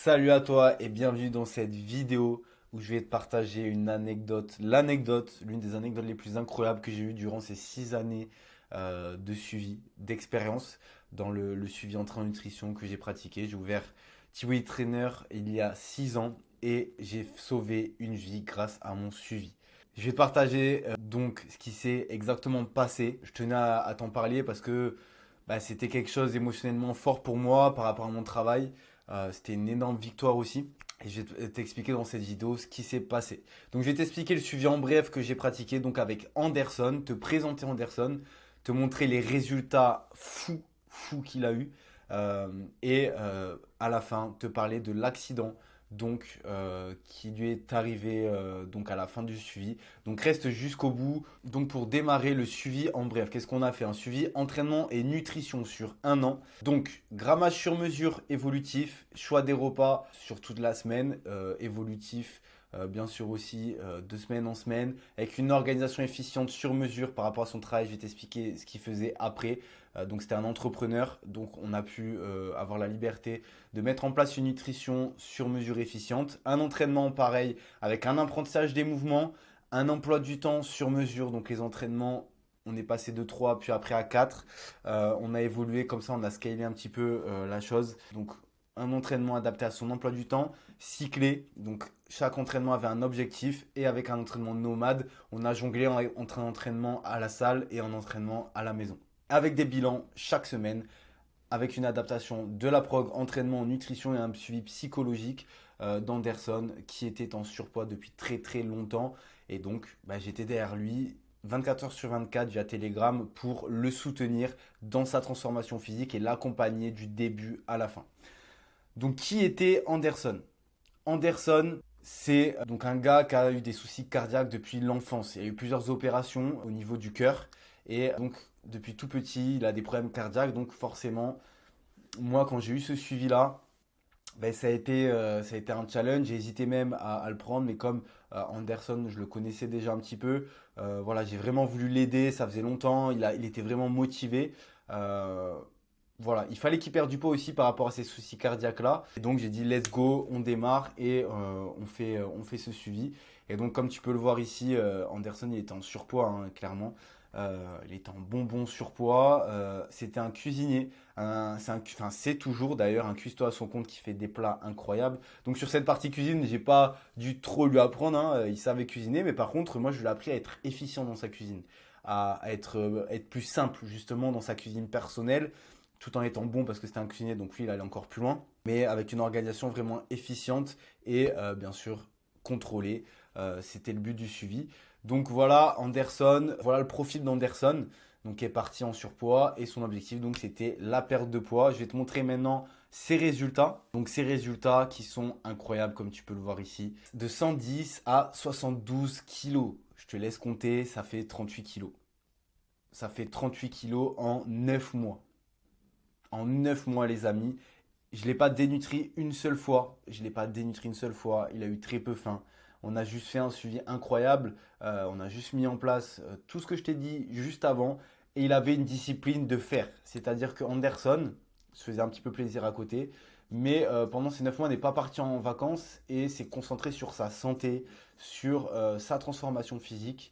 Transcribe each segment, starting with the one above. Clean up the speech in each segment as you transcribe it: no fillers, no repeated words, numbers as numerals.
Salut à toi et bienvenue dans cette vidéo où je vais te partager une anecdote. L'une des anecdotes les plus incroyables que j'ai eues durant ces 6 années de suivi, d'expérience dans le suivi entraînement nutrition que j'ai pratiqué. J'ai ouvert T-Way Trainer il y a 6 ans et j'ai sauvé une vie grâce à mon suivi. Je vais te partager donc ce qui s'est exactement passé. Je tenais à t'en parler parce que c'était quelque chose émotionnellement fort pour moi par rapport à mon travail. C'était une énorme victoire aussi. Et je vais t'expliquer dans cette vidéo ce qui s'est passé. Donc, je vais t'expliquer le suivi en bref que j'ai pratiqué donc avec Anderson, te présenter Anderson, te montrer les résultats fous qu'il a eu. Et à la fin, te parler de l'accident donc qui lui est arrivé donc à la fin du suivi. Donc reste jusqu'au bout. Donc pour démarrer le suivi en bref, qu'est-ce qu'on a fait? Un suivi entraînement et nutrition sur 1 an. Donc grammage sur mesure évolutif, choix des repas sur toute la semaine, évolutif. Bien sûr aussi de semaine en semaine, avec une organisation efficiente sur mesure par rapport à son travail. Je vais t'expliquer ce qu'il faisait après. Donc c'était un entrepreneur, donc on a pu avoir la liberté de mettre en place une nutrition sur mesure efficiente, un entraînement pareil avec un apprentissage des mouvements, un emploi du temps sur mesure. Donc les entraînements, on est passé de 3 puis après à 4. On a évolué comme ça, on a scalé un petit peu la chose. Donc un entraînement adapté à son emploi du temps, cyclé. Donc chaque entraînement avait un objectif et avec un entraînement nomade, on a jonglé entre un entraînement à la salle et un entraînement à la maison. Avec des bilans chaque semaine, avec une adaptation de la prog, entraînement, nutrition et un suivi psychologique d'Anderson qui était en surpoids depuis très longtemps. Et donc j'étais derrière lui 24 heures sur 24 via Telegram pour le soutenir dans sa transformation physique et l'accompagner du début à la fin. Donc qui était Anderson? Anderson, c'est donc un gars qui a eu des soucis cardiaques depuis l'enfance. Il a eu plusieurs opérations au niveau du cœur. Et donc, depuis tout petit, il a des problèmes cardiaques. Donc, forcément, moi, quand j'ai eu ce suivi-là, ça a été un challenge. J'ai hésité même à le prendre. Mais comme Anderson, je le connaissais déjà un petit peu, voilà, j'ai vraiment voulu l'aider. Ça faisait longtemps. Il était vraiment motivé. Euh, voilà, il fallait qu'il perde du poids aussi par rapport à ces soucis cardiaques-là. Et donc j'ai dit let's go, on démarre et on fait ce suivi. Et donc comme tu peux le voir ici, Anderson il était en surpoids, hein, clairement. Il était en bon surpoids. C'était un cuisinier. C'est toujours d'ailleurs un cuistot à son compte qui fait des plats incroyables. Donc sur cette partie cuisine, j'ai pas dû trop lui apprendre, hein. Il savait cuisiner, mais par contre, moi je lui ai appris à être efficient dans sa cuisine, à être plus simple justement dans sa cuisine personnelle tout en étant bon parce que c'était un cuisinier, donc lui, il allait encore plus loin, mais avec une organisation vraiment efficiente et bien sûr contrôlée. C'était le but du suivi. Donc voilà Anderson, voilà le profil d'Anderson, donc qui est parti en surpoids et son objectif donc c'était la perte de poids. Je vais te montrer maintenant ses résultats. Donc ces résultats qui sont incroyables comme tu peux le voir ici, de 110 à 72 kilos. Je te laisse compter, ça fait 38 kilos. Ça fait 38 kilos en 9 mois. En 9 mois, les amis. Je ne l'ai pas dénutri une seule fois. Je ne l'ai pas dénutri une seule fois. Il a eu très peu faim. On a juste fait un suivi incroyable. On a juste mis en place tout ce que je t'ai dit juste avant. Et il avait une discipline de fer. C'est-à-dire que Anderson se faisait un petit peu plaisir à côté. Mais pendant ces 9 mois, n'est pas parti en vacances et s'est concentré sur sa santé, sur sa transformation physique.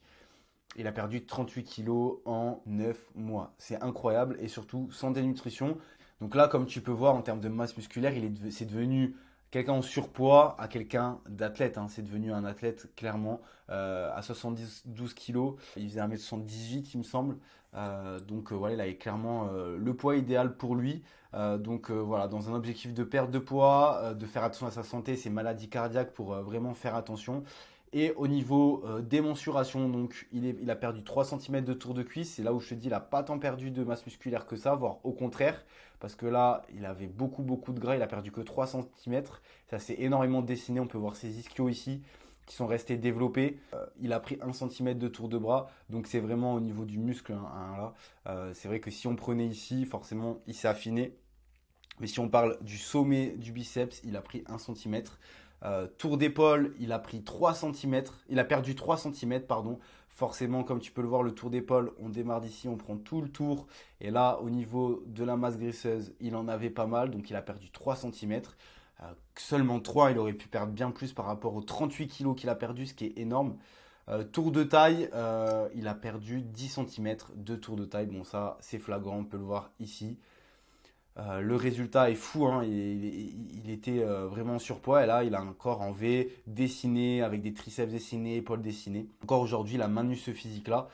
Il a perdu 38 kilos en 9 mois. C'est incroyable et surtout sans dénutrition. Donc là, comme tu peux voir en termes de masse musculaire, c'est devenu quelqu'un en surpoids à quelqu'un d'athlète, hein. C'est devenu un athlète clairement à 72 kilos. Il faisait 1m78 il me semble. Voilà, il avait clairement le poids idéal pour lui. Voilà, dans un objectif de perte de poids, de faire attention à sa santé, ses maladies cardiaques pour vraiment faire attention. Et au niveau des mensurations, donc il a perdu 3 cm de tour de cuisse. C'est là où je te dis, il n'a pas tant perdu de masse musculaire que ça, voire au contraire. Parce que là, il avait beaucoup de gras, il a perdu que 3 cm. Ça s'est énormément dessiné. On peut voir ses ischios ici qui sont restés développés. Il a pris 1 cm de tour de bras. Donc c'est vraiment au niveau du muscle, hein, là. C'est vrai que si on prenait ici, forcément, il s'est affiné. Mais si on parle du sommet du biceps, il a pris 1 cm. Tour d'épaule, il a pris 3 cm. Il a perdu 3 cm, pardon. Forcément, comme tu peux le voir, le tour d'épaule, on démarre d'ici, on prend tout le tour. Et là, au niveau de la masse graisseuse, il en avait pas mal. Donc, il a perdu 3 cm. Seulement 3, il aurait pu perdre bien plus par rapport aux 38 kilos qu'il a perdu, ce qui est énorme. Tour de taille, il a perdu 10 centimètres de tour de taille. Bon, ça, c'est flagrant, on peut le voir ici. Le résultat est fou, hein. Il était vraiment en surpoids et là il a un corps en V, dessiné, avec des triceps dessinés, épaules dessinées. Encore aujourd'hui, il a maintenu ce physique-là.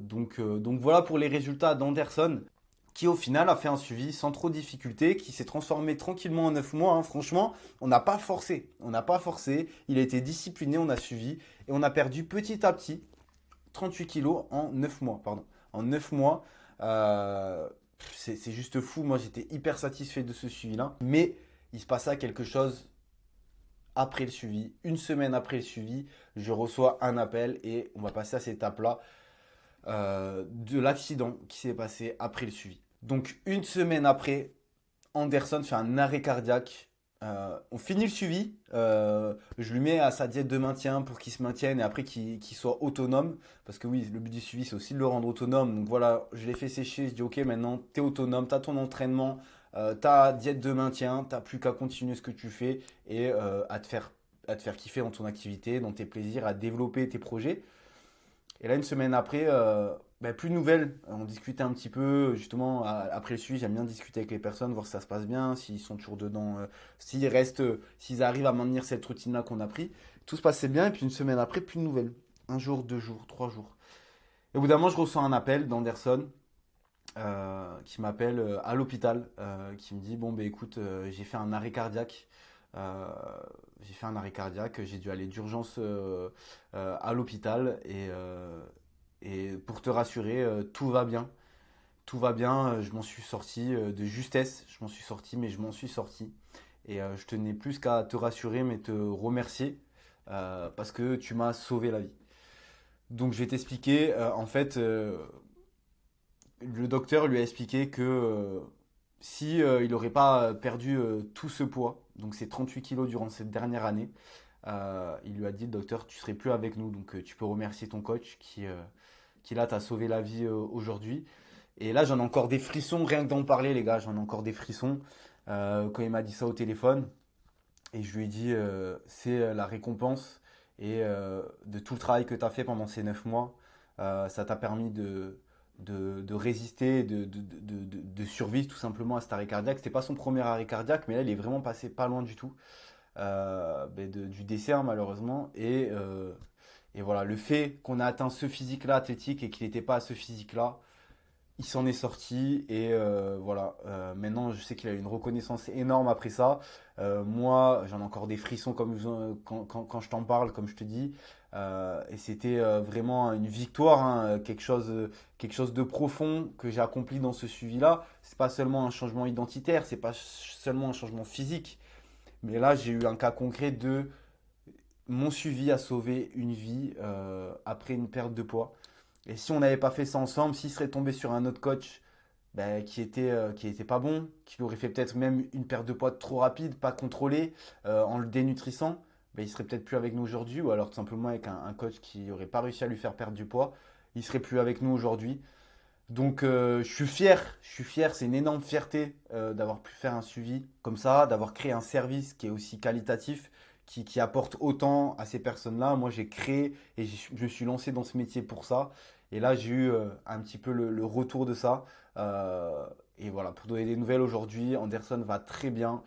Donc voilà pour les résultats d'Anderson, qui au final a fait un suivi sans trop de difficultés, qui s'est transformé tranquillement en 9 mois, hein. Franchement, on n'a pas forcé. On n'a pas forcé. Il a été discipliné, on a suivi et on a perdu petit à petit 38 kilos en 9 mois. Pardon. En 9 mois. C'est juste fou. Moi, j'étais hyper satisfait de ce suivi-là. Mais il se passa quelque chose après le suivi. Une semaine après le suivi, je reçois un appel et on va passer à cette étape-là de l'accident qui s'est passé après le suivi. Donc, une semaine après, Anderson fait un arrêt cardiaque. On finit le suivi. Je lui mets à sa diète de maintien pour qu'il se maintienne et après qu'il soit autonome. Parce que oui, le but du suivi, c'est aussi de le rendre autonome. Donc voilà, je l'ai fait sécher. Je dis, ok, maintenant, tu es autonome, tu as ton entraînement, ta diète de maintien, tu n'as plus qu'à continuer ce que tu fais et à te faire kiffer dans ton activité, dans tes plaisirs, à développer tes projets. Et là, une semaine après, plus de nouvelles. On discutait un petit peu, justement, après le suivi, j'aime bien discuter avec les personnes, voir si ça se passe bien, s'ils sont toujours dedans, s'ils restent, s'ils arrivent à maintenir cette routine-là qu'on a pris. Tout se passait bien, et puis une semaine après, plus de nouvelles. Un jour, 2 jours, 3 jours. Et au bout d'un moment, je reçois un appel d'Anderson qui m'appelle à l'hôpital, qui me dit, bon, ben écoute, j'ai fait un arrêt cardiaque. Euh, j'ai dû aller d'urgence à l'hôpital et pour te rassurer, tout va bien. Tout va bien, je m'en suis sorti de justesse, je m'en suis sorti, mais je m'en suis sorti. Et je tenais plus qu'à te rassurer, mais te remercier parce que tu m'as sauvé la vie. Donc je vais t'expliquer, en fait, le docteur lui a expliqué que si il n'aurait pas perdu tout ce poids, donc ces 38 kilos durant cette dernière année, il lui a dit, le docteur, tu serais plus avec nous, donc tu peux remercier ton coach qui là t'a sauvé la vie aujourd'hui. Et là, j'en ai encore des frissons, rien que d'en parler, les gars, j'en ai encore des frissons quand il m'a dit ça au téléphone. Et je lui ai dit, c'est la récompense et de tout le travail que tu as fait pendant ces 9 mois. Ça t'a permis de résister, de survivre tout simplement à cet arrêt cardiaque. C'était pas son premier arrêt cardiaque, mais là, il est vraiment passé pas loin du tout du décès, hein, malheureusement. Et voilà, le fait qu'on a atteint ce physique-là athlétique et qu'il n'était pas à ce physique-là, il s'en est sorti et voilà. Maintenant, je sais qu'il a eu une reconnaissance énorme après ça. Moi, j'en ai encore des frissons comme quand je t'en parle, comme je te dis. Et c'était vraiment une victoire, hein, quelque chose de profond que j'ai accompli dans ce suivi-là. C'est pas seulement un changement identitaire, c'est pas seulement un changement physique, mais là, j'ai eu un cas concret de mon suivi a sauvé une vie après une perte de poids. Et si on n'avait pas fait ça ensemble, s'il serait tombé sur un autre coach qui était pas bon, qui lui aurait fait peut-être même une perte de poids trop rapide, pas contrôlée, en le dénutrissant, il serait peut-être plus avec nous aujourd'hui, ou alors tout simplement avec un coach qui n'aurait pas réussi à lui faire perdre du poids, il serait plus avec nous aujourd'hui. Donc je suis fier, c'est une énorme fierté d'avoir pu faire un suivi comme ça, d'avoir créé un service qui est aussi qualitatif, qui apporte autant à ces personnes-là. Moi j'ai créé et je me suis lancé dans ce métier pour ça. Et là j'ai eu un petit peu le retour de ça. Euh, et voilà, pour donner des nouvelles aujourd'hui, Anderson va très bien.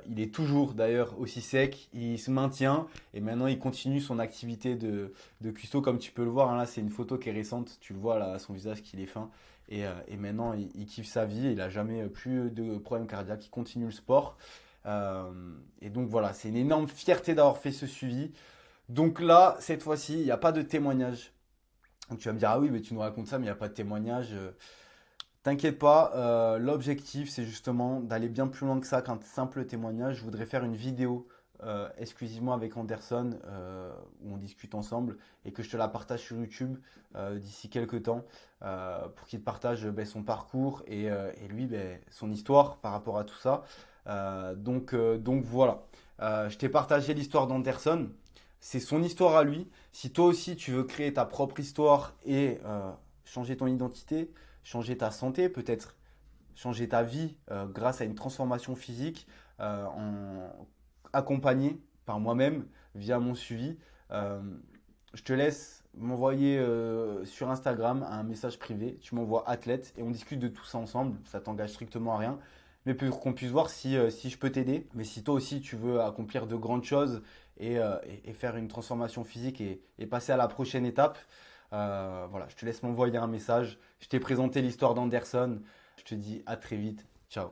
Il est toujours d'ailleurs aussi sec, il se maintient et maintenant il continue son activité de cuistot comme tu peux le voir, hein. Là c'est une photo qui est récente, tu le vois là, son visage qu'il est fin. Et maintenant il kiffe sa vie, il a jamais plus de problème cardiaque, il continue le sport. Euh, et donc voilà, c'est une énorme fierté d'avoir fait ce suivi. Donc là, cette fois-ci, il n'y a pas de témoignage. Donc tu vas me dire, ah oui, mais tu nous racontes ça, mais il n'y a pas de témoignage. T'inquiète pas, l'objectif c'est justement d'aller bien plus loin que ça qu'un simple témoignage. Je voudrais faire une vidéo exclusivement avec Anderson où on discute ensemble et que je te la partage sur YouTube d'ici quelques temps pour qu'il te partage son parcours et lui son histoire par rapport à tout ça. Donc voilà. Je t'ai partagé l'histoire d'Anderson. C'est son histoire à lui. Si toi aussi tu veux créer ta propre histoire et changer ton identité, changer ta santé, peut-être changer ta vie grâce à une transformation physique, accompagné par moi-même via mon suivi. Euh, je te laisse m'envoyer sur Instagram un message privé. Tu m'envoies athlète et on discute de tout ça ensemble. Ça t'engage strictement à rien. Mais pour qu'on puisse voir si je peux t'aider. Mais si toi aussi tu veux accomplir de grandes choses et faire une transformation physique et passer à la prochaine étape, voilà, je te laisse m'envoyer un message. Je t'ai présenté l'histoire d'Anderson. Je te dis à très vite. Ciao.